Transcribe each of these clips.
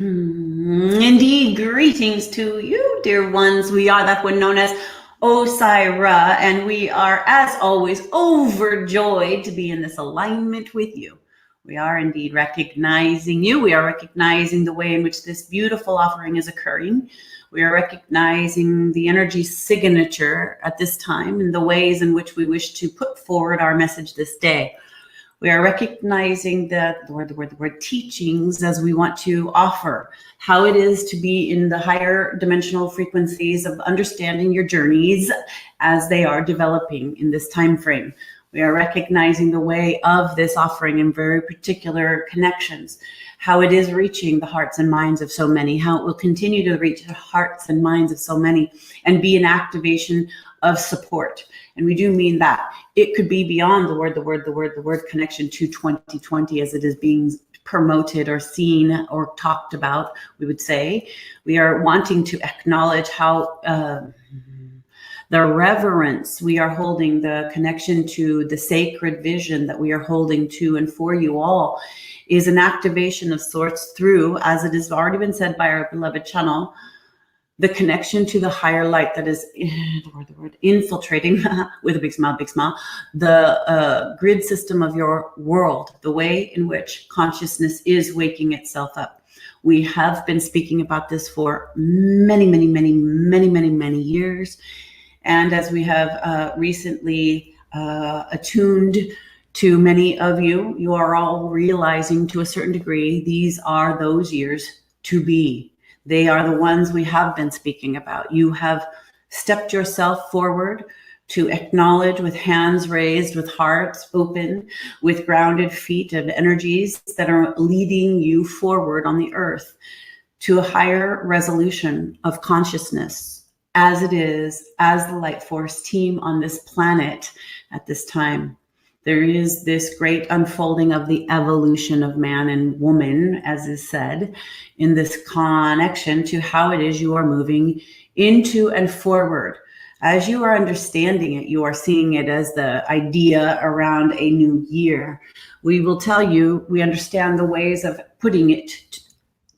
Indeed, greetings to you, dear ones. We are that one known as Osairah, and we are, as always, overjoyed to be in this alignment with you. We are indeed recognizing you. We are recognizing the way in which this beautiful offering is occurring. We are recognizing the energy signature at this time and the ways in which we wish to put forward our message this day. We are recognizing the word teachings as we want to offer how it is to be in the higher dimensional frequencies of understanding your journeys as they are developing in this time frame. We are recognizing the way of this offering in very particular connections, how it is reaching the hearts and minds of so many, how it will continue to reach the hearts and minds of so many and be an activation of support. And we do mean that. It could be beyond the word connection to 2020 as it is being promoted or seen or talked about, we would say. We are wanting to acknowledge how the reverence we are holding, the connection to the sacred vision that we are holding to and for you all is an activation of sorts through, as it has already been said by our beloved channel, the connection to the higher light that is infiltrating with a big smile, the grid system of your world, the way in which consciousness is waking itself up. We have been speaking about this for many years. And as we have recently attuned to many of you, you are all realizing to a certain degree, these are those years to be. They are the ones we have been speaking about. You have stepped yourself forward to acknowledge with hands raised, with hearts open, with grounded feet of energies that are leading you forward on the earth to a higher resolution of consciousness as it is, as the Lightforce team on this planet at this time. There is this great unfolding of the evolution of man and woman, as is said, in this connection to how it is you are moving into and forward. As you are understanding it, you are seeing it as the idea around a new year. We will tell you, we understand the ways of putting it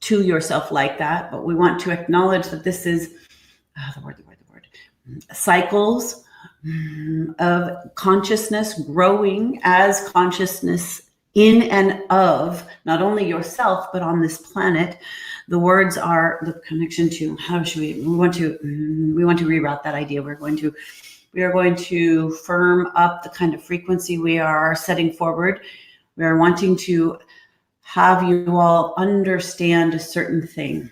to yourself like that, but we want to acknowledge that this is cycles of consciousness growing as consciousness in and of not only yourself but on this planet. The words are the connection to how should we want to reroute that idea. We are going to firm up the kind of frequency we are setting forward. We are wanting to have you all understand a certain thing.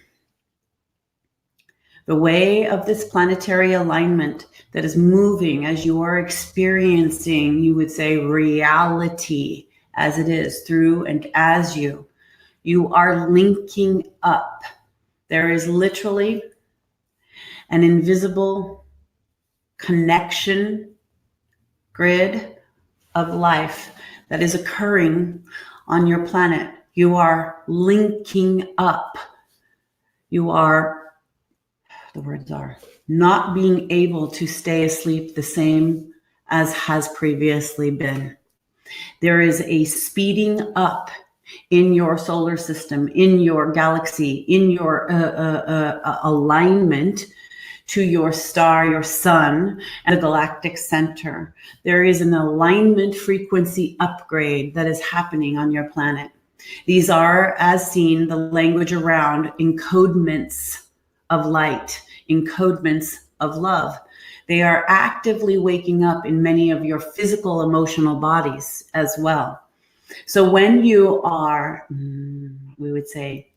The way of this planetary alignment that is moving as you are experiencing, you would say, reality as it is through and as you are linking up. There is literally an invisible connection grid of life that is occurring on your planet. You are linking up. You are, the words are, not being able to stay asleep the same as has previously been. There is a speeding up in your solar system, in your galaxy, in your alignment to your star, your sun, and the galactic center. There is an alignment frequency upgrade that is happening on your planet. These are, as seen, the language around encodements of light, encodements of love. They are actively waking up in many of your physical, emotional bodies as well. So when you are, we would say,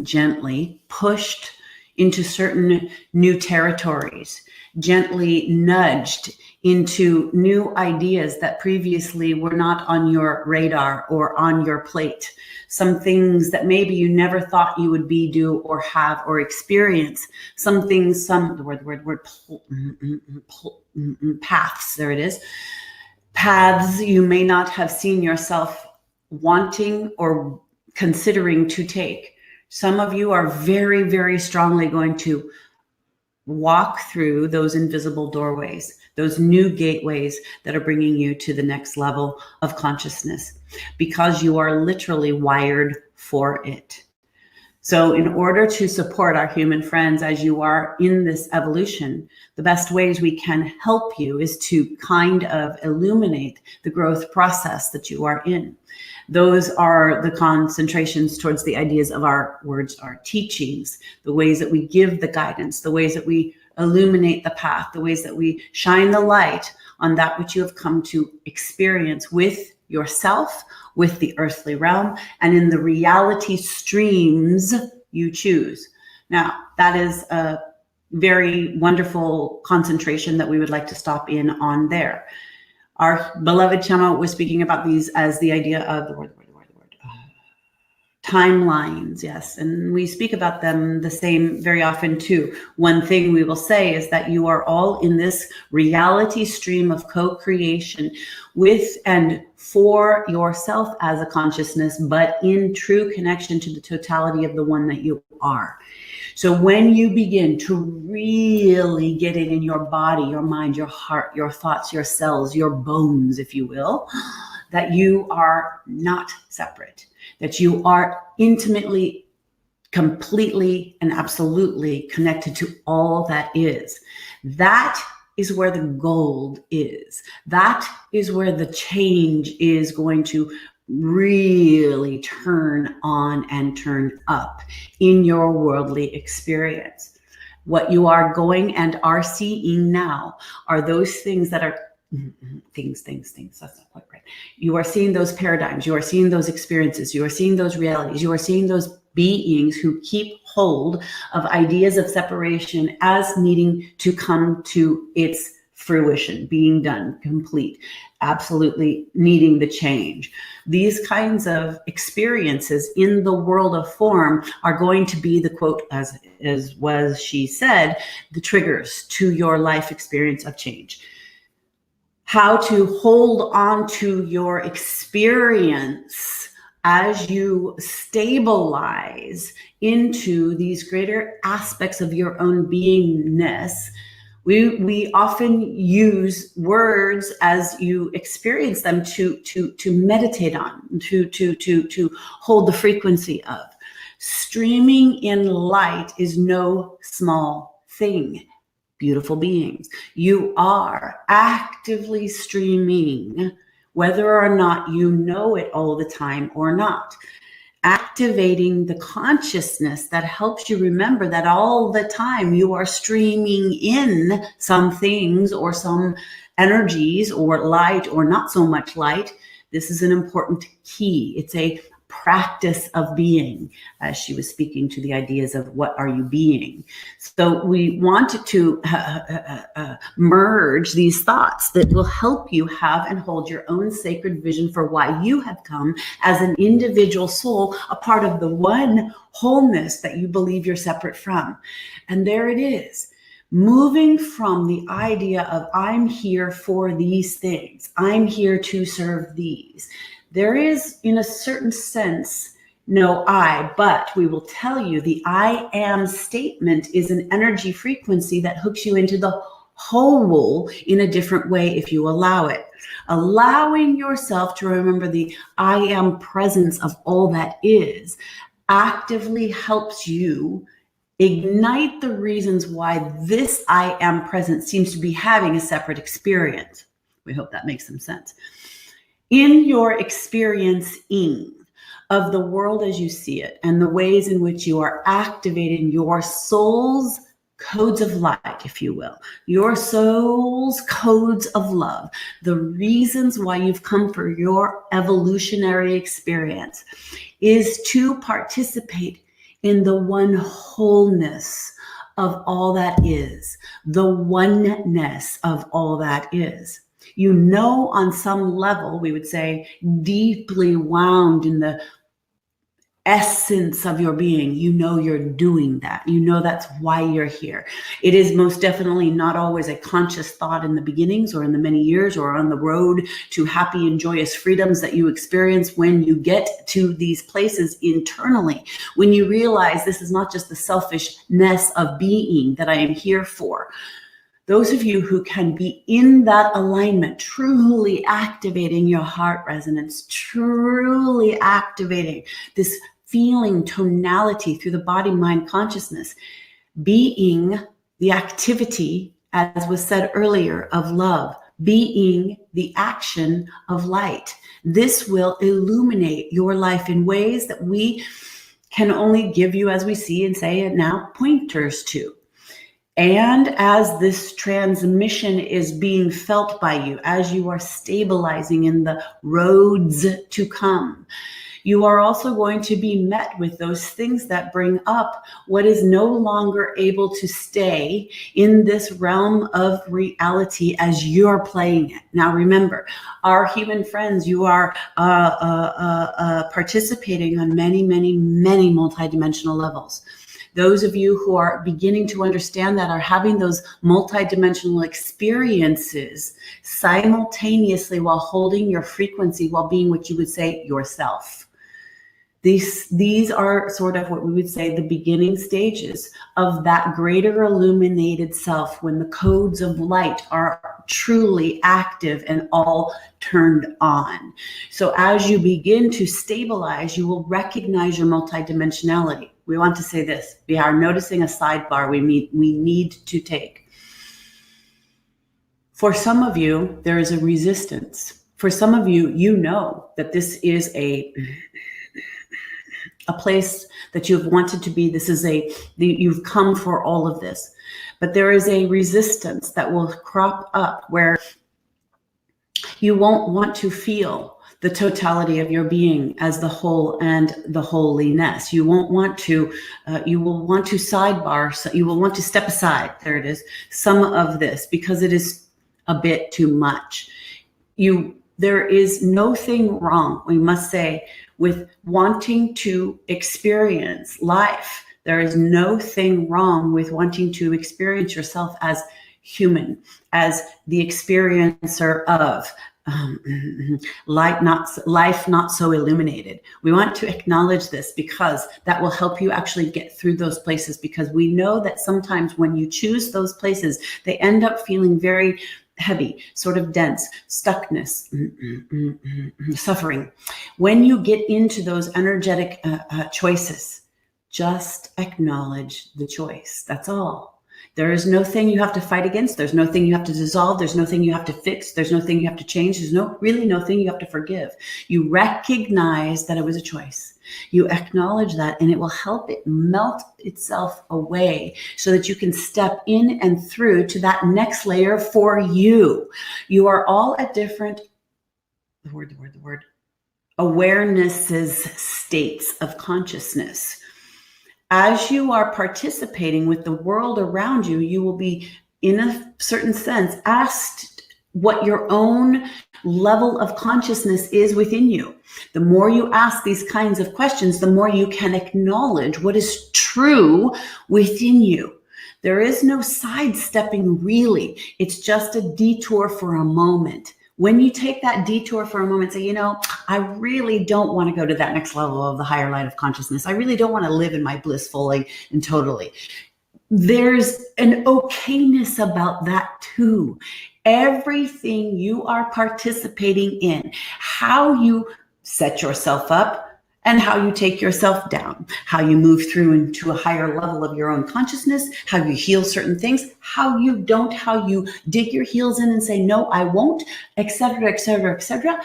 gently pushed into certain new territories, gently nudged into new ideas that previously were not on your radar or on your plate, some things that maybe you never thought you would be, do, or have, or experience, some things, paths, there it is, paths you may not have seen yourself wanting or considering to take. Some of you are very, very strongly going to walk through those invisible doorways, those new gateways that are bringing you to the next level of consciousness, because you are literally wired for it. So in order to support our human friends as you are in this evolution, the best ways we can help you is to kind of illuminate the growth process that you are in. Those are the concentrations towards the ideas of our words, our teachings, the ways that we give the guidance, the ways that we illuminate the path, the ways that we shine the light on that which you have come to experience with yourself, with the earthly realm, and in the reality streams you choose. Now, that is a very wonderful concentration that we would like to stop in on there. Our beloved Chama was speaking about these as the idea of the word, timelines, yes. And we speak about them the same very often too. One thing we will say is that you are all in this reality stream of co-creation with and for yourself as a consciousness, but in true connection to the totality of the one that you are. So when you begin to really get it in your body, your mind, your heart, your thoughts, your cells, your bones, if you will, that you are not separate, that you are intimately, completely, and absolutely connected to all that is. That is where the gold is. That is where the change is going to really turn on and turn up in your worldly experience. What you are going and are seeing now are those things that are things. That's not quite right. You are seeing those paradigms. You are seeing those experiences. You are seeing those realities. You are seeing those beings who keep hold of ideas of separation as needing to come to its fruition, being done, complete, absolutely needing the change. These kinds of experiences in the world of form are going to be the quote, as was she said, the triggers to your life experience of change. How to hold on to your experience as you stabilize into these greater aspects of your own beingness. We often use words as you experience them to meditate on, to hold the frequency of. Streaming in light is no small thing. Beautiful beings, you are actively streaming, whether or not you know it all the time or not. Activating the consciousness that helps you remember that all the time you are streaming in some things or some energies or light or not so much light. This is an important key. It's a practice of being, as she was speaking to the ideas of what are you being. So we wanted to merge these thoughts that will help you have and hold your own sacred vision for why you have come as an individual soul, a part of the one wholeness that you believe you're separate from. And there it is. Moving from the idea of I'm here for these things, I'm here to serve these. There is, in a certain sense, no I, but we will tell you the I am statement is an energy frequency that hooks you into the whole in a different way if you allow it. Allowing yourself to remember the I am presence of all that is actively helps you ignite the reasons why this I am present seems to be having a separate experience. We hope that makes some sense. In your experiencing of the world as you see it and the ways in which you are activating your soul's codes of light, if you will, your soul's codes of love, the reasons why you've come for your evolutionary experience is to participate in the one wholeness of all that is, the oneness of all that is. You know, on some level, we would say deeply wound in the essence of your being, you know you're doing that. You know that's why you're here. It is most definitely not always a conscious thought in the beginnings or in the many years or on the road to happy and joyous freedoms that you experience when you get to these places internally, when you realize this is not just the selfishness of being that I am here for. Those of you who can be in that alignment, truly activating your heart resonance, truly activating this feeling tonality through the body, mind, consciousness, being the activity, as was said earlier, of love, being the action of light. This will illuminate your life in ways that we can only give you, as we see and say it now, pointers to. And as this transmission is being felt by you, as you are stabilizing in the roads to come, you are also going to be met with those things that bring up what is no longer able to stay in this realm of reality as you're playing it. Now, remember, our human friends, you are participating on many, many, many multidimensional levels. Those of you who are beginning to understand that are having those multidimensional experiences simultaneously while holding your frequency, while being what you would say yourself. These are sort of what we would say the beginning stages of that greater illuminated self, when the codes of light are truly active and all turned on. So as you begin to stabilize, you will recognize your multidimensionality. We want to say this. We are noticing a sidebar we need to take. For some of you, there is a resistance. For some of you, you know that this is a place that you've wanted to be. This is you've come for all of this. But there is a resistance that will crop up where you won't want to feel the totality of your being as the whole and the holiness. You won't want to, you will want to sidebar, so you will want to step aside, there it is, some of this, because it is a bit too much. There is nothing wrong, we must say, with wanting to experience life. There is nothing wrong with wanting to experience yourself as human, as the experiencer of life not so illuminated. We want to acknowledge this because that will help you actually get through those places, because we know that sometimes when you choose those places, they end up feeling very heavy, sort of dense, stuckness, suffering. When you get into those energetic choices, just acknowledge the choice. That's all. There is no thing you have to fight against. There's no thing you have to dissolve. There's no thing you have to fix. There's no thing you have to change. There's really no thing you have to forgive. You recognize that it was a choice. You acknowledge that, and it will help it melt itself away so that you can step in and through to that next layer for you. You are all at different, the word, awarenesses, states of consciousness. As you are participating with the world around you, you will be, in a certain sense, asked what your own level of consciousness is within you. The more you ask these kinds of questions, the more you can acknowledge what is true within you. There is no sidestepping, really. It's just a detour for a moment. When you take that detour for a moment, say, I really don't want to go to that next level of the higher light of consciousness. I really don't want to live in my bliss fully and totally. There's an okayness about that too. Everything you are participating in, how you set yourself up and how you take yourself down, how you move through into a higher level of your own consciousness, how you heal certain things, how you don't, how you dig your heels in and say, no, I won't, etc., etc., etc.,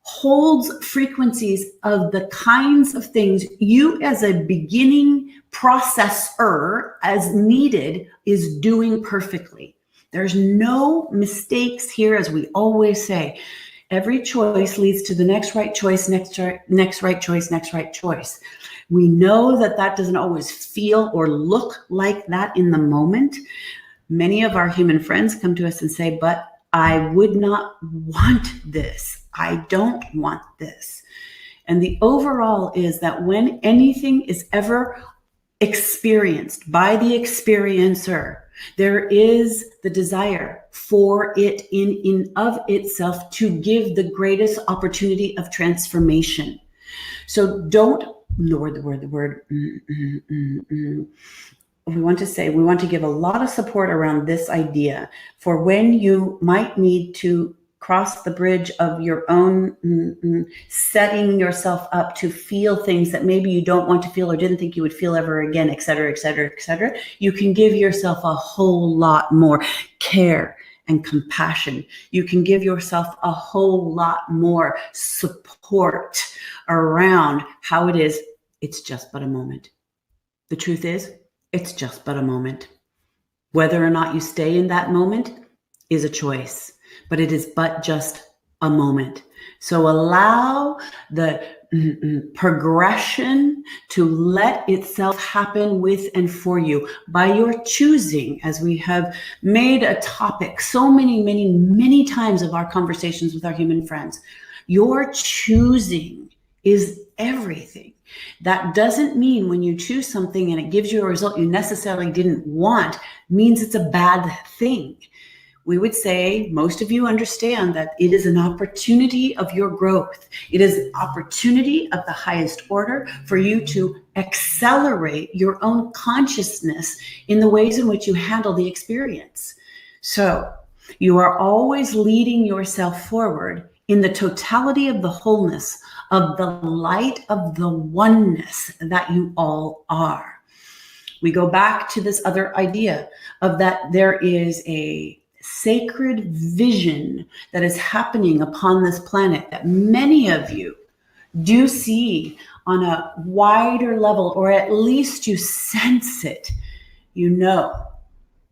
holds frequencies of the kinds of things you as a beginning processor, as needed, is doing perfectly. There's no mistakes here, as we always say. Every choice leads to the next right choice, next right choice, next right choice. We know that that doesn't always feel or look like that in the moment. Many of our human friends come to us and say, but I would not want this. I don't want this. And the overall is that when anything is ever experienced by the experiencer, there is the desire for it in of itself to give the greatest opportunity of transformation. So don't, we want to give a lot of support around this idea for when you might need to cross the bridge of your own setting yourself up to feel things that maybe you don't want to feel or didn't think you would feel ever again, et cetera, et cetera, et cetera, you can give yourself a whole lot more care and compassion. You can give yourself a whole lot more support around how it is. It's just but a moment. The truth is, it's just but a moment. Whether or not you stay in that moment is a choice, but it is but just a moment. So allow the progression to let itself happen with and for you by your choosing, as we have made a topic so many times of our conversations with our human friends. Your choosing is everything. That doesn't mean when you choose something and it gives you a result you necessarily didn't want, means it's a bad thing. We would say most of you understand that it is an opportunity of your growth. It is an opportunity of the highest order for you to accelerate your own consciousness in the ways in which you handle the experience. So you are always leading yourself forward in the totality of the wholeness, of the light of the oneness that you all are. We go back to this other idea of that there is a sacred vision that is happening upon this planet that many of you do see on a wider level, or at least you sense it. You know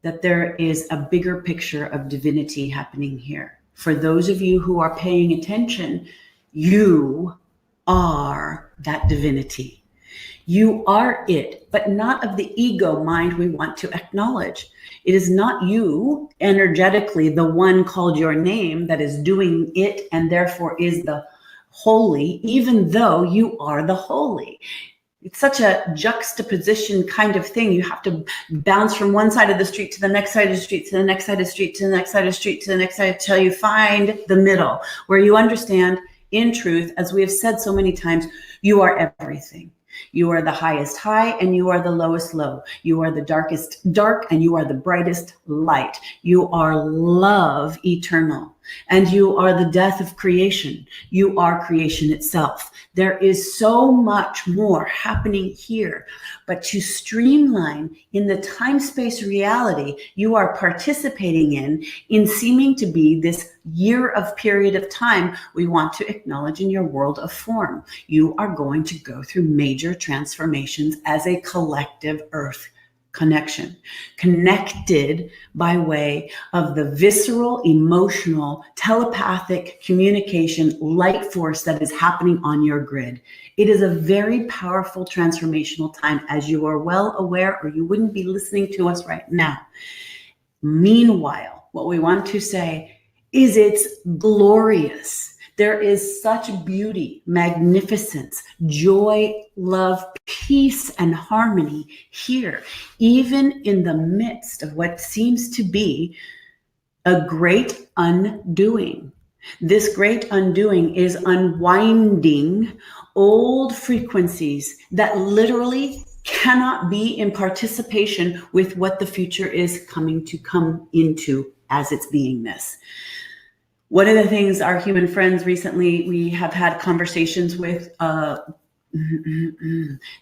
that there is a bigger picture of divinity happening here. For those of you who are paying attention, you are that divinity. You are it, but not of the ego mind we want to acknowledge. It is not you energetically, the one called your name, that is doing it and therefore is the holy, even though you are the holy. It's such a juxtaposition kind of thing. You have to bounce from one side of the street to the next side of the street, to the next side of the street, to the next side of the street, to the next side, until you find the middle, where you understand, in truth, as we have said so many times, you are everything. You are the highest high and you are the lowest low. You are the darkest dark and you are the brightest light. You are love eternal and you are the death of creation. You are creation itself. There is so much more happening here, but to streamline in the time-space reality you are participating in seeming to be this year of period of time we want to acknowledge in your world of form. You are going to go through major transformations as a collective earth connection, connected by way of the visceral, emotional, telepathic communication light force that is happening on your grid. It is a very powerful transformational time, as you are well aware, or you wouldn't be listening to us right now. Meanwhile, what we want to say is it's glorious. There is such beauty, magnificence, joy, love, peace, and harmony here, even in the midst of what seems to be a great undoing. This great undoing is unwinding old frequencies that literally cannot be in participation with what the future is coming to come into as its beingness. One of the things our human friends recently, we have had conversations with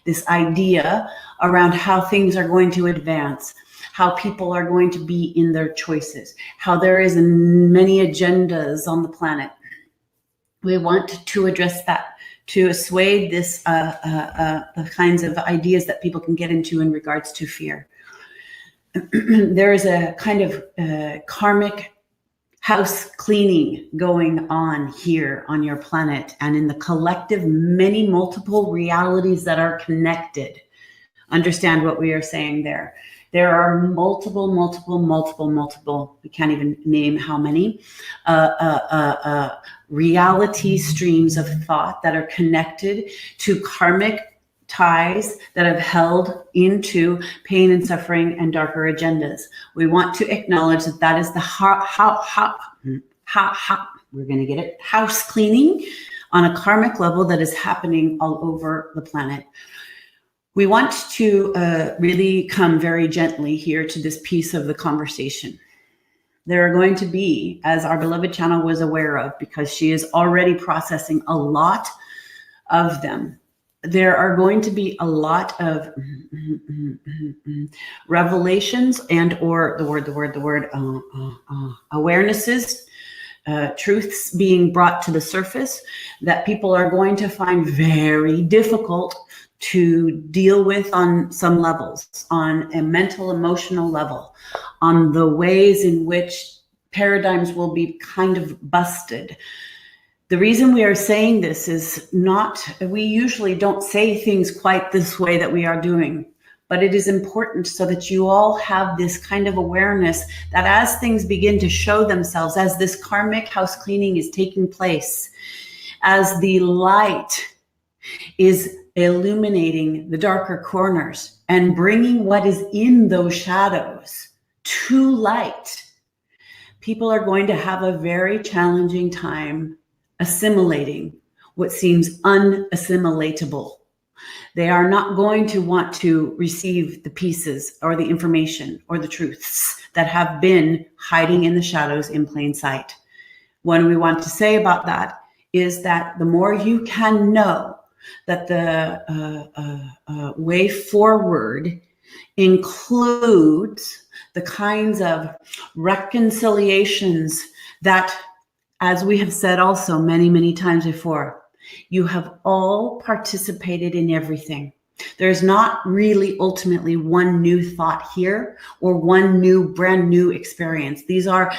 this idea around how things are going to advance, how people are going to be in their choices, how there is many agendas on the planet. We want to address that, to assuage this, the kinds of ideas that people can get into in regards to fear. There is a kind of karmic house cleaning going on here on your planet and in the collective many multiple realities that are connected. Understand what we are saying there. There are multiple, we can't even name how many, reality streams of thought that are connected to karmic ties that have held into pain and suffering and darker agendas. We want to acknowledge that that is the we're going to get it, house cleaning on a karmic level that is happening all over the planet. We want to really come very gently here to this piece of the conversation. There are going to be, as our beloved channel was aware of, because she is already processing a lot of them, there are going to be a lot of revelations and or awarenesses, truths being brought to the surface that people are going to find very difficult to deal with on some levels, on a mental, emotional level, on the ways in which paradigms will be kind of busted. The reason we are saying this is not, we usually don't say things quite this way that we are doing, but it is important so that you all have this kind of awareness that as things begin to show themselves, as this karmic house cleaning is taking place, as the light is illuminating the darker corners and bringing what is in those shadows to light, people are going to have a very challenging time assimilating what seems unassimilatable. They are not going to want to receive the pieces or the information or the truths that have been hiding in the shadows in plain sight. What we want to say about that is that the more you can know that the way forward includes the kinds of reconciliations that, as we have said also many, many times before, you have all participated in everything. There's not really ultimately one new thought here or one new, brand new experience. These are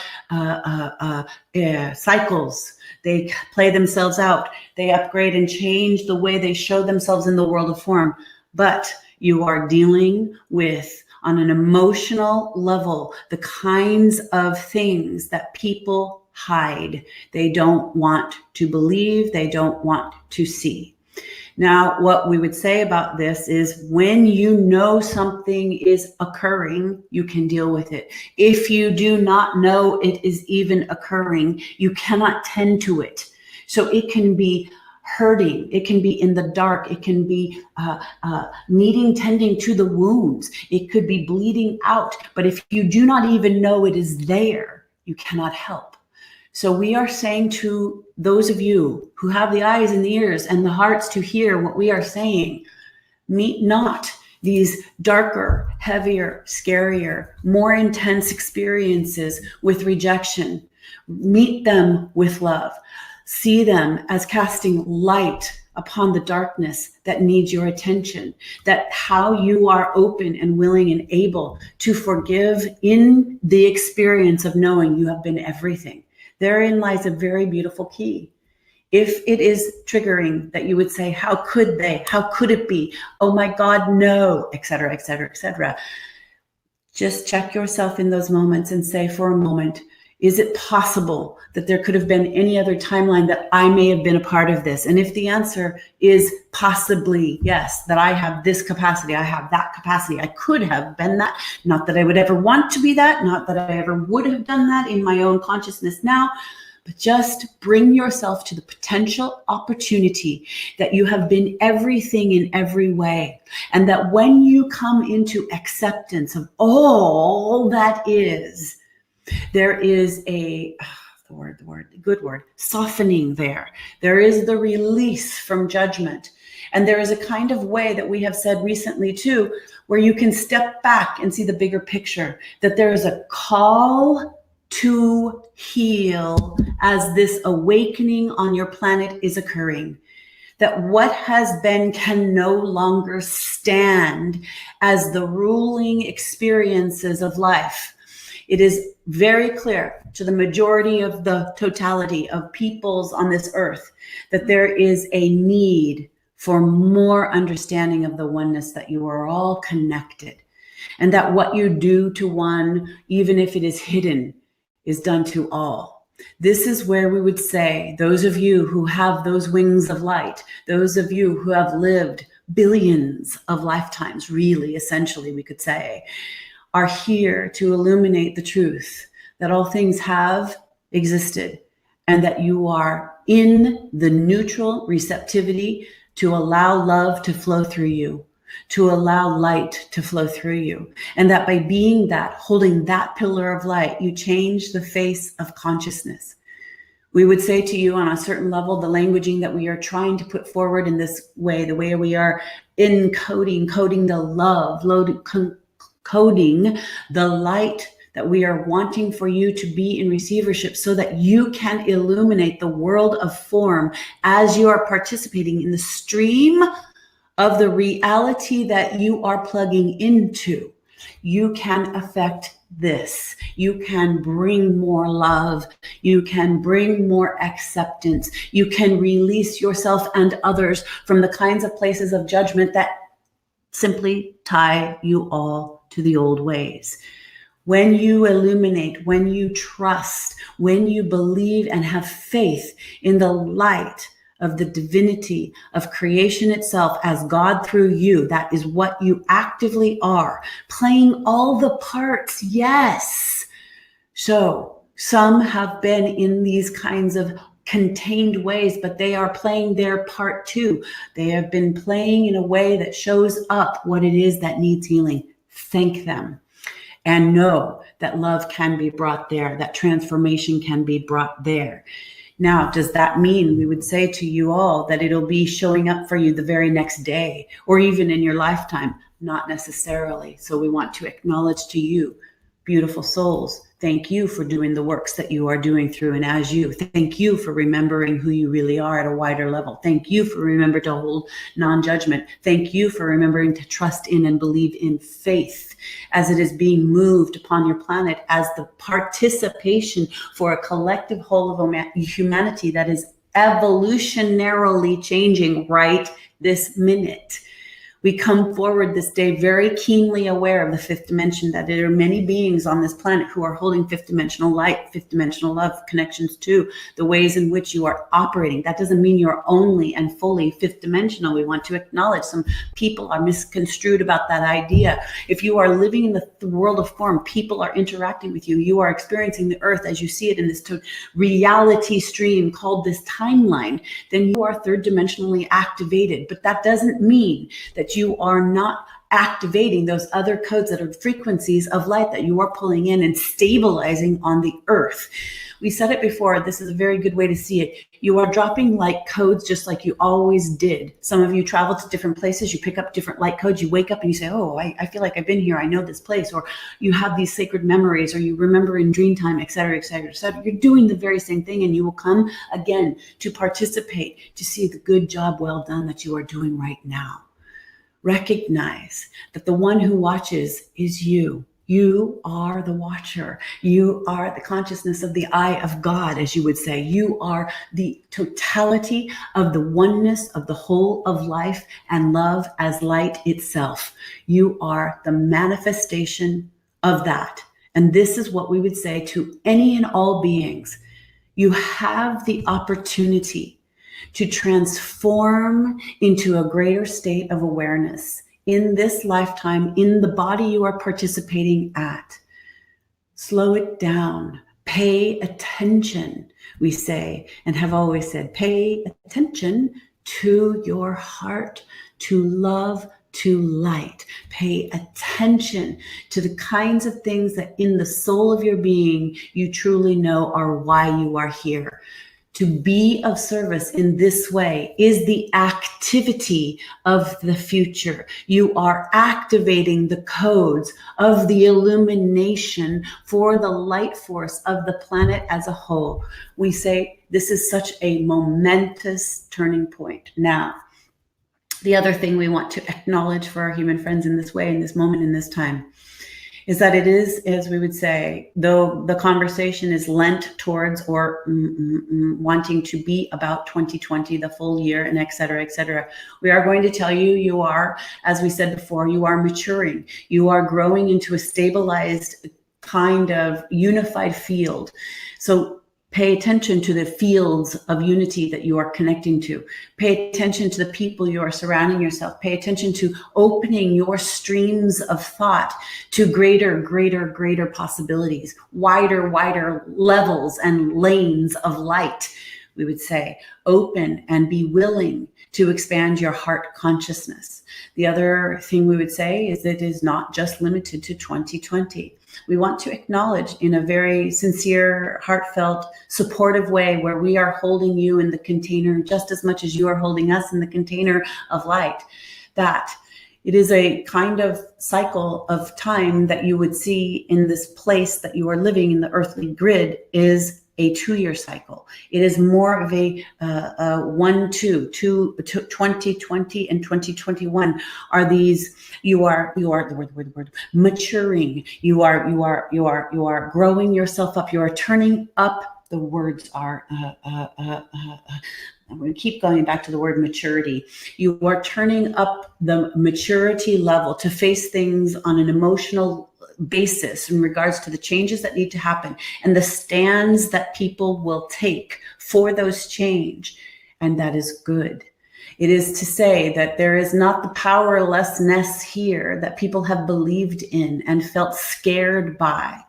cycles. They play themselves out. They upgrade and change the way they show themselves in the world of form. But you are dealing with, on an emotional level, the kinds of things that people hide. They don't want to believe. They don't want to see. Now, what we would say about this is when you know something is occurring, you can deal with it. If you do not know it is even occurring, you cannot tend to it. So it can be hurting. It can be in the dark. It can be needing tending to the wounds. It could be bleeding out. But if you do not even know it is there, you cannot help. So we are saying to those of you who have the eyes and the ears and the hearts to hear what we are saying, meet not these darker, heavier, scarier, more intense experiences with rejection. Meet them with love. See them as casting light upon the darkness that needs your attention, that how you are open and willing and able to forgive in the experience of knowing you have been everything. Therein lies a very beautiful key. If it is triggering that you would say, how could they? How could it be? Oh my God, no, etc., etc., etc. Just check yourself in those moments and say for a moment, is it possible that there could have been any other timeline that I may have been a part of this? And if the answer is possibly yes, that I have this capacity, I have that capacity, I could have been that, not that I would ever want to be that, not that I ever would have done that in my own consciousness now, but just bring yourself to the potential opportunity that you have been everything in every way. And that when you come into acceptance of all that is, there is a, good word, softening there. There is the release from judgment. And there is a kind of way that we have said recently too, where you can step back and see the bigger picture, that there is a call to heal as this awakening on your planet is occurring. That what has been can no longer stand as the ruling experiences of life. It is very clear to the majority of the totality of peoples on this earth that there is a need for more understanding of the oneness, that you are all connected, and that what you do to one, even if it is hidden, is done to all. This is where we would say, those of you who have those wings of light, those of you who have lived billions of lifetimes, really, essentially, we could say, are here to illuminate the truth that all things have existed and that you are in the neutral receptivity to allow love to flow through you, to allow light to flow through you. And that by being that, holding that pillar of light, you change the face of consciousness. We would say to you on a certain level, the languaging that we are trying to put forward in this way, the way we are coding the love, coding the light that we are wanting for you to be in receivership so that you can illuminate the world of form as you are participating in the stream of the reality that you are plugging into. You can affect this. You can bring more love. You can bring more acceptance. You can release yourself and others from the kinds of places of judgment that simply tie you all to the old ways. When you illuminate, when you trust, when you believe and have faith in the light of the divinity of creation itself as God through you, that is what you actively are, playing all the parts, yes. So some have been in these kinds of contained ways, but they are playing their part too. They have been playing in a way that shows up what it is that needs healing. Thank them. And know that love can be brought there, that transformation can be brought there. Now, does that mean we would say to you all that it'll be showing up for you the very next day or even in your lifetime? Not necessarily. So we want to acknowledge to you, beautiful souls, thank you for doing the works that you are doing through and as you. Thank you for remembering who you really are at a wider level. Thank you for remembering to hold non-judgment. Thank you for remembering to trust in and believe in faith as it is being moved upon your planet as the participation for a collective whole of humanity that is evolutionarily changing right this minute. We come forward this day very keenly aware of the fifth dimension, that there are many beings on this planet who are holding fifth dimensional light, fifth dimensional love connections to the ways in which you are operating. That doesn't mean you're only and fully fifth dimensional. We want to acknowledge some people are misconstrued about that idea. If you are living in the world of form, people are interacting with you. You are experiencing the earth as you see it in this reality stream called this timeline, then you are third dimensionally activated. But that doesn't mean that you are not activating those other codes that are frequencies of light that you are pulling in and stabilizing on the earth. We said it before, this is a very good way to see it. You are dropping light codes just like you always did. Some of you travel to different places, you pick up different light codes, you wake up and you say, oh, I feel like I've been here, I know this place, or you have these sacred memories, or you remember in dream time, et cetera, et cetera, et cetera. You're doing the very same thing, and you will come again to participate, to see the good job well done that you are doing right now. Recognize that the one who watches is you. You are the watcher. You are the consciousness of the eye of God, as you would say. You are the totality of the oneness of the whole of life and love as light itself. You are the manifestation of that. And this is what we would say to any and all beings. You have the opportunity to transform into a greater state of awareness in this lifetime, in the body you are participating at. Slow it down. Pay attention, we say, and have always said, pay attention to your heart, to love, to light. Pay attention to the kinds of things that in the soul of your being you truly know are why you are here. To be of service in this way is the activity of the future. You are activating the codes of the illumination for the light force of the planet as a whole. We say this is such a momentous turning point. Now, the other thing we want to acknowledge for our human friends in this way, in this moment, in this time, is that it is, as we would say, though the conversation is lent towards or wanting to be about 2020, the full year, and et cetera, we are going to tell you, you are, as we said before, you are maturing. You are growing into a stabilized kind of unified field. So pay attention to the fields of unity that you are connecting to. Pay attention to the people you are surrounding yourself. Pay attention to opening your streams of thought to greater possibilities, wider levels and lanes of light. we would say. Open and be willing to expand your heart consciousness. The other thing we would say is that it is not just limited to 2020. We want to acknowledge in a very sincere, heartfelt, supportive way where we are holding you in the container just as much as you are holding us in the container of light, that it is a kind of cycle of time that you would see in this place that you are living in the earthly grid is a 2-year cycle. It is more of a 2020 and 2021 are these, you are the word maturing. You are growing yourself up. You are turning up. The words are, I'm going to keep going back to the word maturity. You are turning up the maturity level to face things on an emotional basis in regards to the changes that need to happen and the stands that people will take for those change. And that is good. It is to say that there is not the powerlessness here that people have believed in and felt scared by.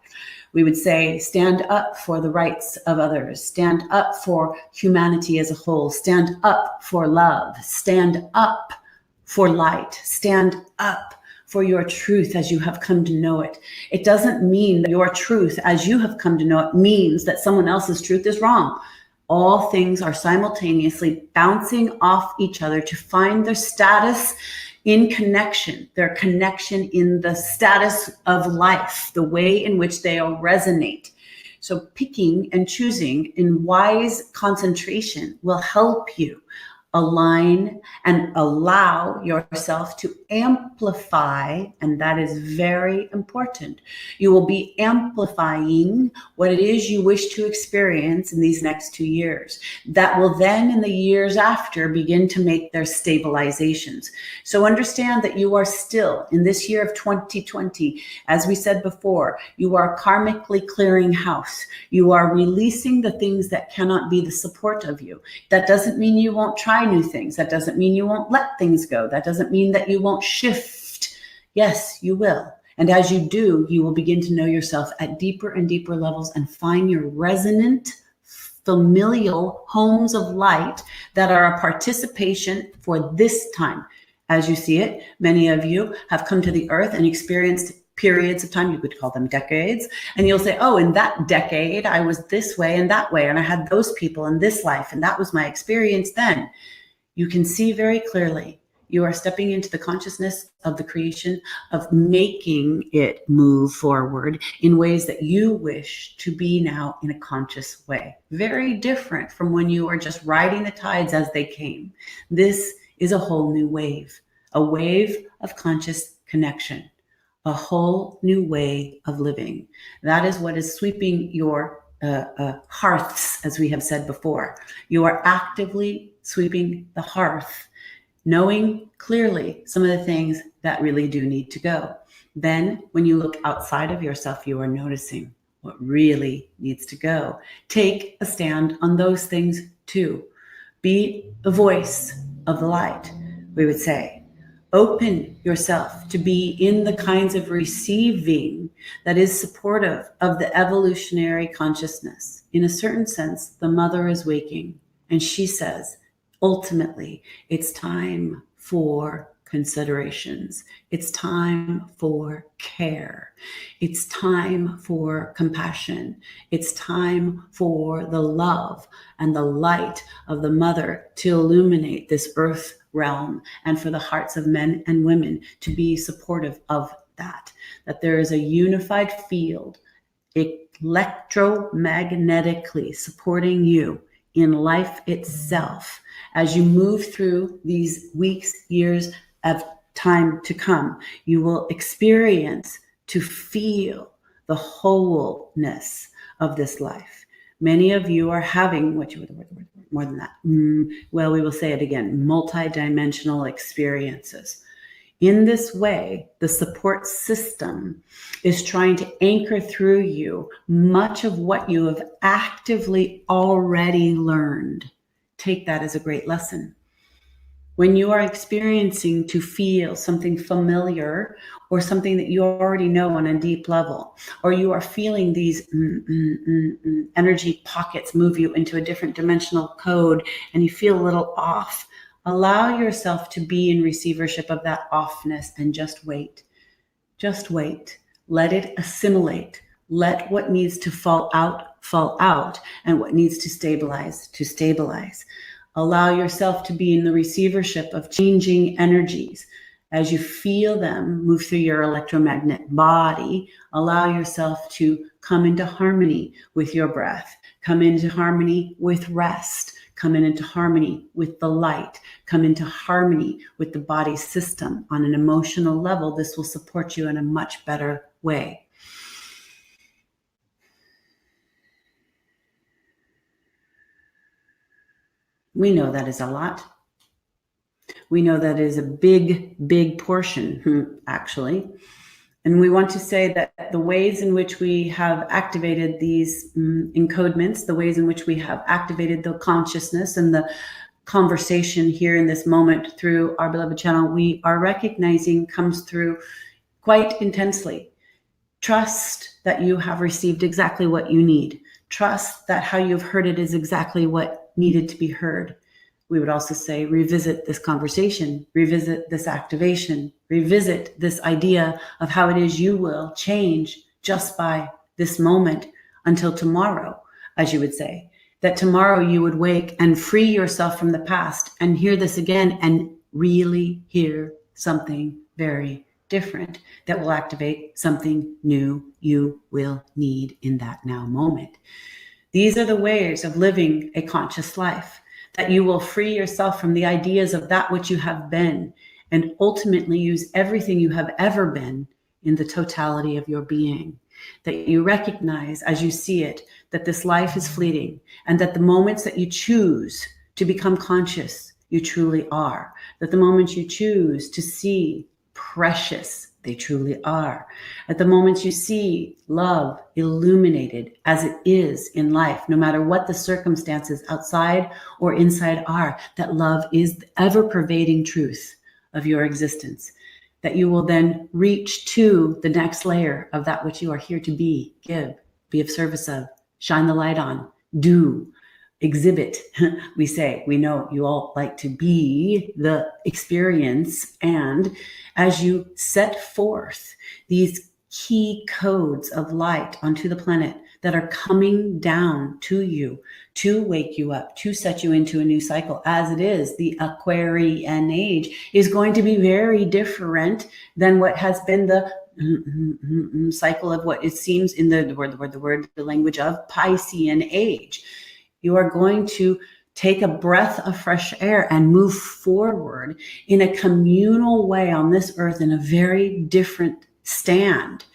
We would say, stand up for the rights of others, stand up for humanity as a whole, stand up for love, stand up for light, stand up for your truth as you have come to know it. It doesn't mean that your truth as you have come to know it means that someone else's truth is wrong. All things are simultaneously bouncing off each other to find their status in connection, their connection in the status of life, the way in which they all resonate. So picking and choosing in wise concentration will help you align and allow yourself to amplify, and that is very important. You will be amplifying what it is you wish to experience in these next 2 years. That will then, in the years after, begin to make their stabilizations. So understand that you are still, in this year of 2020, as we said before, you are karmically clearing house. You are releasing the things that cannot be the support of you. That doesn't mean you won't try new things. That doesn't mean you won't let things go. That doesn't mean that you won't shift. Yes, you will. And as you do, you will begin to know yourself at deeper and deeper levels and find your resonant, familial homes of light that are a participation for this time. As you see it, many of you have come to the earth and experienced periods of time, you could call them decades, and you'll say, oh, in that decade, I was this way and that way, and I had those people in this life, and that was my experience then. You can see very clearly you are stepping into the consciousness of the creation, of making it move forward in ways that you wish to be now in a conscious way. Very different from when you were just riding the tides as they came. This is a whole new wave, a wave of conscious connection, a whole new way of living. That is what is sweeping your hearths, as we have said before. You are actively sweeping the hearth, knowing clearly some of the things that really do need to go. Then when you look outside of yourself, you are noticing what really needs to go. Take a stand on those things too. Be a voice of the light, we would say. Open yourself to be in the kinds of receiving that is supportive of the evolutionary consciousness. In a certain sense, the mother is waking, and she says, ultimately, it's time for considerations. It's time for care. It's time for compassion. It's time for the love and the light of the mother to illuminate this earth realm, and for the hearts of men and women to be supportive of that there is a unified field electromagnetically supporting you in life itself. As you move through these weeks, years of time to come, you will experience to feel the wholeness of this life. Many of you are having, more than that, well, we will say it again, multidimensional experiences. In this way, the support system is trying to anchor through you much of what you have actively already learned. Take that as a great lesson. When you are experiencing to feel something familiar or something that you already know on a deep level, or you are feeling these energy pockets move you into a different dimensional code and you feel a little off, allow yourself to be in receivership of that offness and just wait. Just wait. Let it assimilate. Let what needs to fall out, and what needs to stabilize. Allow yourself to be in the receivership of changing energies. As you feel them move through your electromagnetic body, allow yourself to come into harmony with your breath, come into harmony with rest, come into harmony with the light, come into harmony with the body system. On an emotional level, this will support you in a much better way. We know that is a lot. We know that is a big portion, actually. And we want to say that the ways in which we have activated these encodements, the ways in which we have activated the consciousness and the conversation here in this moment through our beloved channel, we are recognizing comes through quite intensely. Trust that you have received exactly what you need. Trust that how you've heard it is exactly what needed to be heard. We would also say, revisit this conversation, revisit this activation, revisit this idea of how it is you will change just by this moment until tomorrow, as you would say. That tomorrow you would wake and free yourself from the past and hear this again and really hear something very different that will activate something new you will need in that now moment. These are the ways of living a conscious life, that you will free yourself from the ideas of that which you have been and ultimately use everything you have ever been in the totality of your being. That you recognize as you see it, that this life is fleeting and that the moments that you choose to become conscious, you truly are. That the moments you choose to see precious, they truly are. At the moments you see love illuminated as it is in life, no matter what the circumstances outside or inside are, that love is the ever-pervading truth of your existence. That you will then reach to the next layer of that which you are here to be, give, be of service of, shine the light on, do, exhibit. We say, we know you all like to be the experience. And as you set forth these key codes of light onto the planet that are coming down to you to wake you up, to set you into a new cycle, as it is, the Aquarian age is going to be very different than what has been the cycle of what it seems in the language of Piscean age. You are going to take a breath of fresh air and move forward in a communal way on this earth in a very different stand.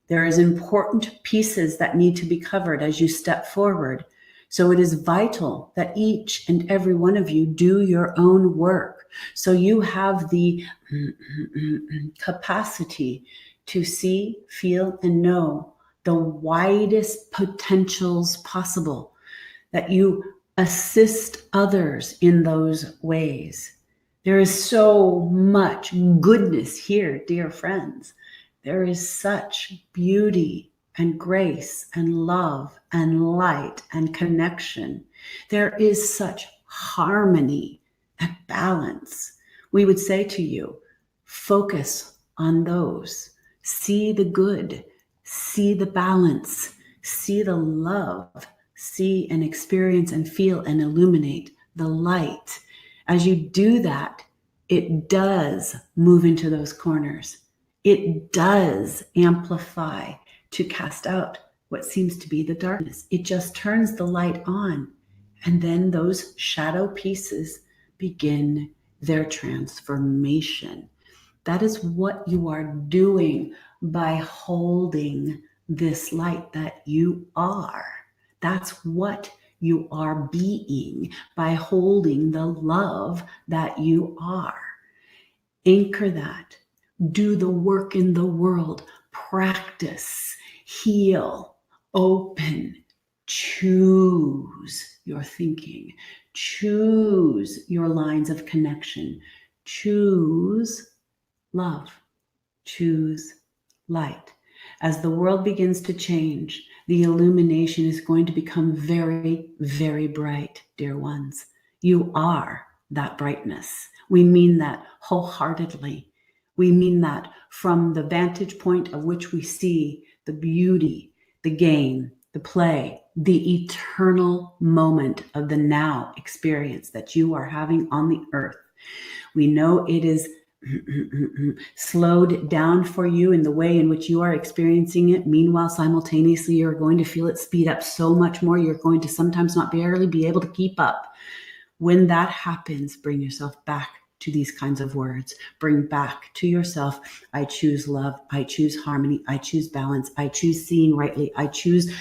There is important pieces that need to be covered as you step forward. So it is vital that each and every one of you do your own work. So you have the capacity to see, feel, and know the widest potentials possible. That you assist others in those ways. There is so much goodness here, dear friends. There is such beauty and grace and love and light and connection. There is such harmony and balance. We would say to you, focus on those. See the good, see the balance, see the love, see and experience and feel and illuminate the light. As you do that, it does move into those corners. It does amplify to cast out what seems to be the darkness. It just turns the light on. And then those shadow pieces begin their transformation. That is what you are doing by holding this light that you are. That's what you are being by holding the love that you are. Anchor that. Do the work in the world. Practice. Heal. Open. Choose your thinking. Choose your lines of connection. Choose love. Choose light. As the world begins to change, the illumination is going to become very, very bright, dear ones. You are that brightness. We mean that wholeheartedly. We mean that from the vantage point of which we see the beauty, the game, the play, the eternal moment of the now experience that you are having on the earth. We know it is slowed down for you in the way in which you are experiencing it. Meanwhile, simultaneously, you're going to feel it speed up so much more. You're going to sometimes not barely be able to keep up. When that happens, bring yourself back to these kinds of words. Bring back to yourself, I choose love, I choose harmony, I choose balance, I choose seeing rightly, I choose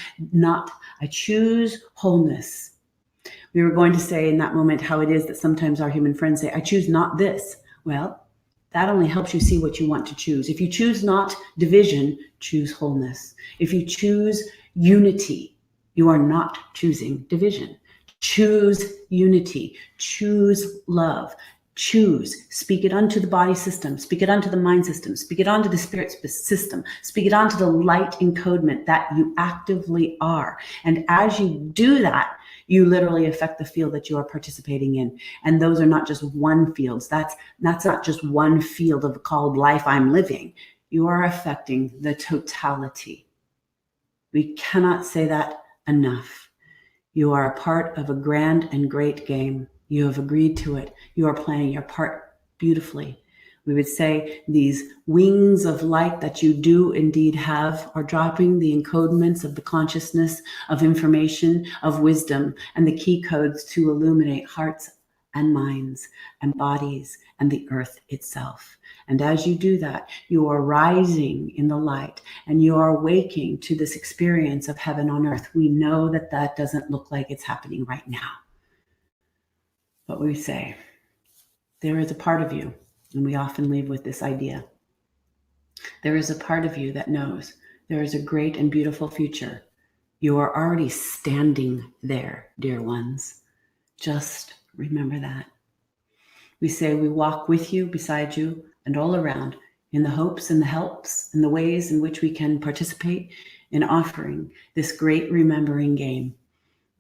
wholeness. We were going to say in that moment how it is that sometimes our human friends say, I choose not this. Well, that only helps you see what you want to choose. If you choose not division, choose wholeness. If you choose unity, you are not choosing division. Choose unity. Choose love. Choose. Speak it unto the body system. Speak it unto the mind system. Speak it onto the spirit system. Speak it onto the light encodement that you actively are. And as you do that, you literally affect the field that you are participating in. And those are not just one fields. That's not just one field of called life I'm living. You are affecting the totality. We cannot say that enough. You are a part of a grand and great game. You have agreed to it. You are playing your part beautifully. We would say these wings of light that you do indeed have are dropping the encodements of the consciousness, of information, of wisdom, and the key codes to illuminate hearts and minds and bodies and the earth itself. And as you do that, you are rising in the light and you are waking to this experience of heaven on earth. We know that that doesn't look like it's happening right now. But we say, there is a part of you, and we often leave with this idea. There is a part of you that knows there is a great and beautiful future. You are already standing there, dear ones. Just remember that. We say we walk with you, beside you, and all around in the hopes and the helps and the ways in which we can participate in offering this great remembering game.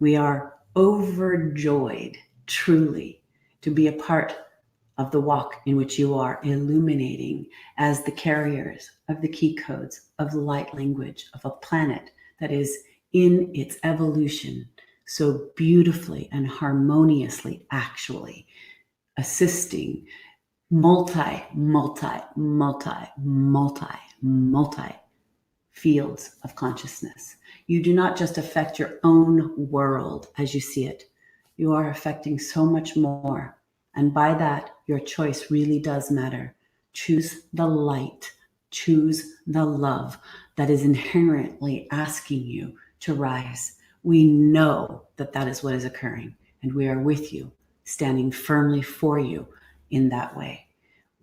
We are overjoyed, truly, to be a part of the walk in which you are illuminating as the carriers of the key codes of the light language of a planet that is in its evolution so beautifully and harmoniously actually assisting multi fields of consciousness. You do not just affect your own world as you see it. You are affecting so much more. And by that, your choice really does matter. Choose the light. Choose the love that is inherently asking you to rise. We know that that is what is occurring, and we are with you, standing firmly for you in that way.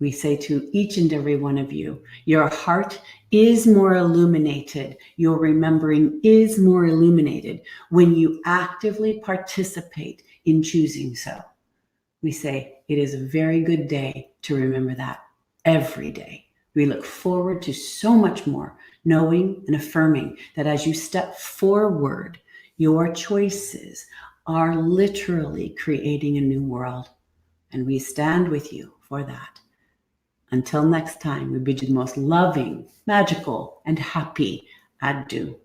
We say to each and every one of you, your heart is more illuminated. Your remembering is more illuminated when you actively participate in choosing so. We say it is a very good day to remember that every day. We look forward to so much more, knowing and affirming that as you step forward, your choices are literally creating a new world. And we stand with you for that. Until next time, we bid you the most loving, magical, and happy adieu.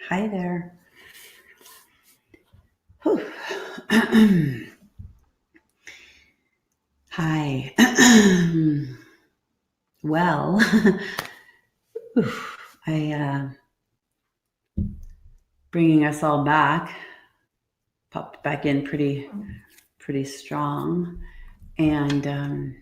Hi there. Hi. Well, bringing us all back, popped back in pretty strong, and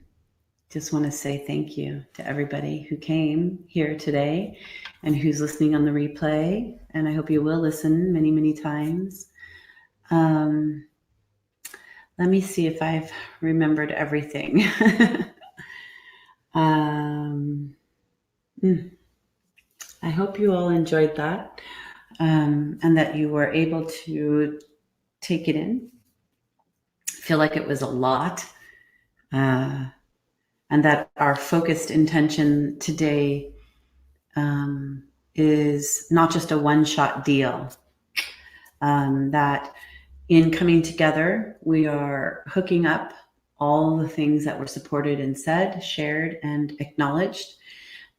just want to say thank you to everybody who came here today and who's listening on the replay, and I hope you will listen many times. Let me see if I've remembered everything. I hope you all enjoyed that, and that you were able to take it in. Feel like it was a lot, and that our focused intention today is not just a one-shot deal. That in coming together, we are hooking up all the things that were supported and said, shared, and acknowledged,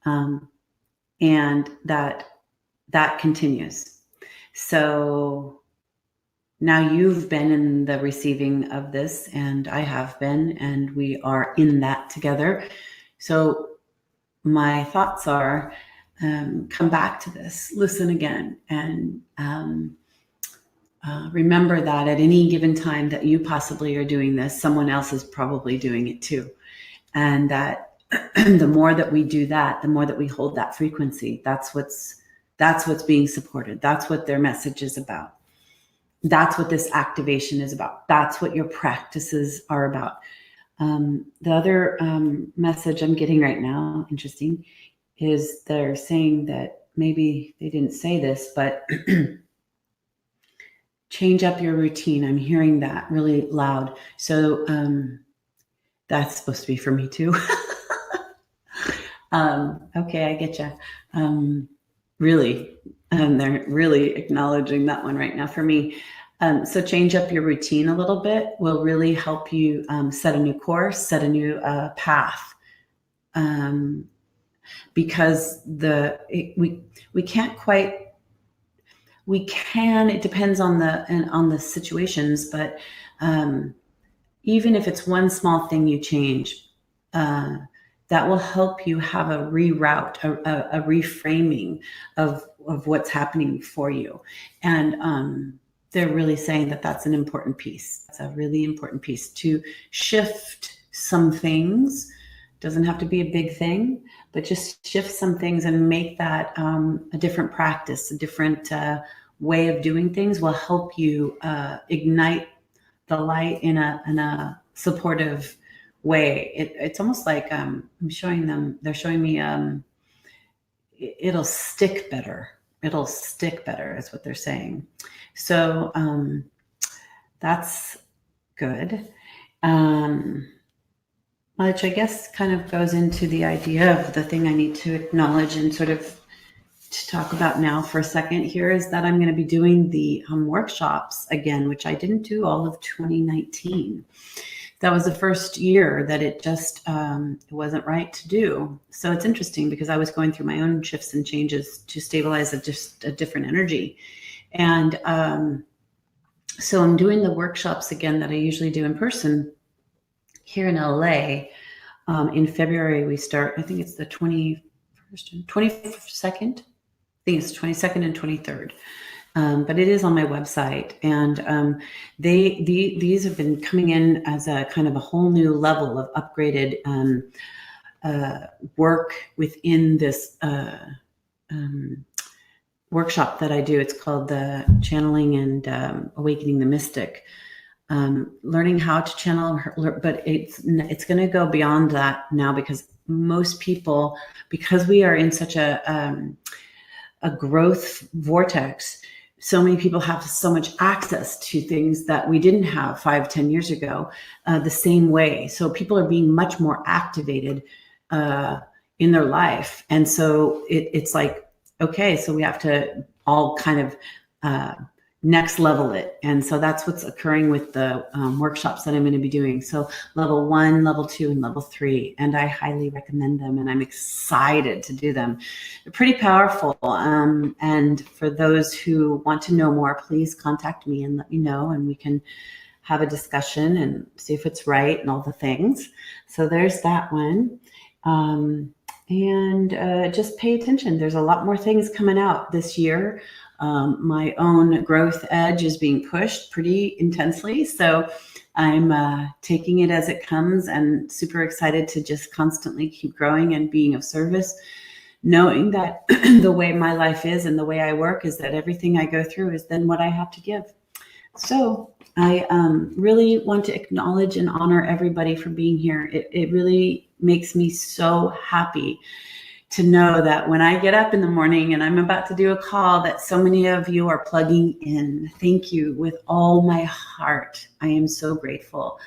and that continues. So now you've been in the receiving of this, and I have been, and we are in that together. So my thoughts are, come back to this, listen again, and remember that at any given time that you possibly are doing this, someone else is probably doing it too. And that the more that we do that, the more that we hold that frequency, that's what's being supported. That's what their message is about. That's what this activation is about. That's what your practices are about. The other message I'm getting right now, interesting, is they're saying that maybe they didn't say this, but change up your routine. I'm hearing that really loud. So that's supposed to be for me too. Okay, I get you. Really, they're really acknowledging that one right now for me. So change up your routine a little bit will really help you set a new course, set a new path. Because we can't quite. We can. It depends on the situations, but even if it's one small thing you change, that will help you have a reroute, a reframing of what's happening for you. And they're really saying that that's an important piece. It's a really important piece to shift some things. Doesn't have to be a big thing, but just shift some things and make that a different practice, a different way of doing things will help you ignite the light in a supportive way. It's almost like I'm showing them, they're showing me it'll stick better. It'll stick better is what they're saying. So that's good. Which I guess kind of goes into the idea of the thing I need to acknowledge and sort of to talk about now for a second here is that I'm going to be doing the workshops again, which I didn't do all of 2019. That was the first year that it just it wasn't right to do. So it's interesting because I was going through my own shifts and changes to stabilize just a different energy. And so I'm doing the workshops again that I usually do in person here in LA. In February, we start, I think it's the 21st, 22nd. I think it's 22nd and 23rd. But it is on my website, and these have been coming in as a kind of a whole new level of upgraded work within this workshop that I do. It's called the Channeling and Awakening the Mystic. Learning how to channel, but it's going to go beyond that now because most people, because we are in such a growth vortex. So many people have so much access to things that we didn't have 5-10 years ago, the same way. So people are being much more activated in their life. And so it's like, okay, so we have to all kind of next level it. And so that's what's occurring with the workshops that I'm going to be doing. So level 1, level 2, and level 3. And I highly recommend them, and I'm excited to do them. They're pretty powerful. And for those who want to know more, please contact me and let me know, and we can have a discussion and see if it's right and all the things. So there's that one. And just pay attention. There's a lot more things coming out this year. My own growth edge is being pushed pretty intensely. So I'm taking it as it comes and super excited to just constantly keep growing and being of service, knowing that the way my life is and the way I work is that everything I go through is then what I have to give. So I really want to acknowledge and honor everybody for being here. It really makes me so happy to know that when I get up in the morning and I'm about to do a call, that so many of you are plugging in. Thank you with all my heart. I am so grateful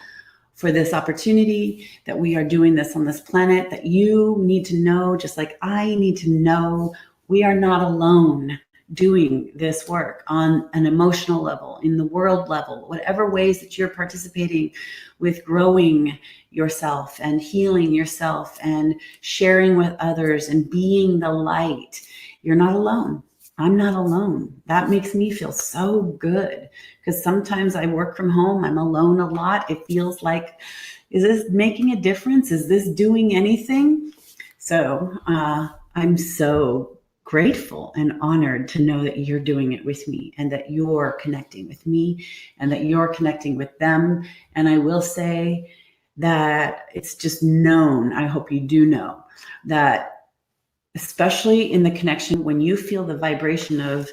for this opportunity, that we are doing this on this planet, that you need to know, just like I need to know, we are not alone doing this work on an emotional level, in the world level, whatever ways that you're participating with growing yourself and healing yourself and sharing with others and being the light. You're not alone. I'm not alone. That makes me feel so good, because sometimes I work from home. I'm alone a lot. It feels like, is this making a difference? Is this doing anything? So I'm so grateful and honored to know that you're doing it with me, and that you're connecting with me, and that you're connecting with them. And I will say that it's just known, I hope you do know, that especially in the connection, when you feel the vibration of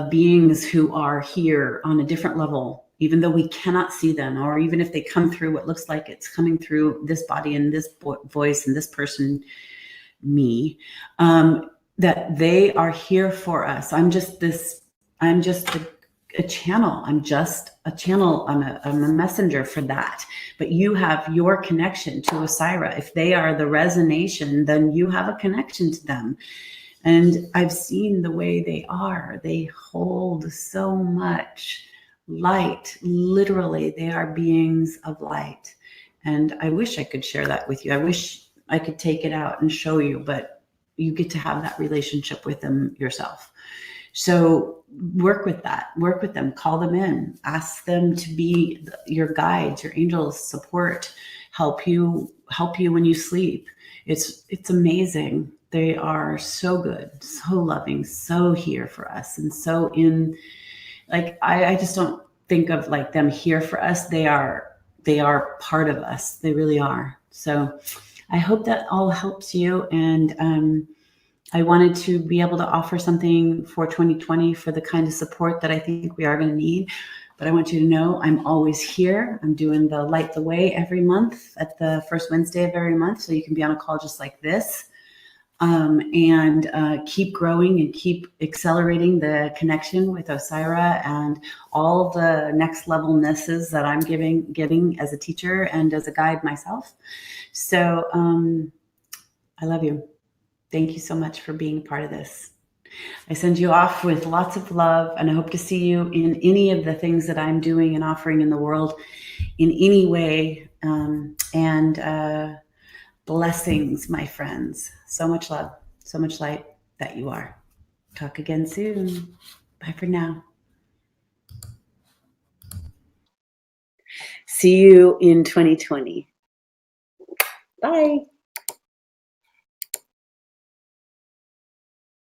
beings who are here on a different level, even though we cannot see them, or even if they come through what looks like it's coming through this body and this voice and this person, me, that they are here for us. I'm just a channel. I'm just a channel. I'm a messenger for that. But you have your connection to Osairah. If they are the resonation, then you have a connection to them. And I've seen the way they are. They hold so much light. Literally, they are beings of light. And I wish I could share that with you. I wish I could take it out and show you, but you get to have that relationship with them yourself. So work with that, work with them, call them in, ask them to be your guides, your angels, support, help you when you sleep. It's amazing. They are so good, so loving, so here for us. And so in, like, I just don't think of like them here for us. They are part of us. They really are. So I hope that all helps you. And I wanted to be able to offer something for 2020 for the kind of support that I think we are going to need. But I want you to know I'm always here. I'm doing the Light the Way every month at the first Wednesday of every month. So you can be on a call just like this, and keep growing and keep accelerating the connection with Osairah and all the next levelnesses that I'm giving as a teacher and as a guide myself. So I love you. Thank you so much for being a part of this. I send you off with lots of love, and I hope to see you in any of the things that I'm doing and offering in the world in any way. And blessings, my friends. So much love, so much light that you are. Talk again soon. Bye for now. See you in 2020. Bye.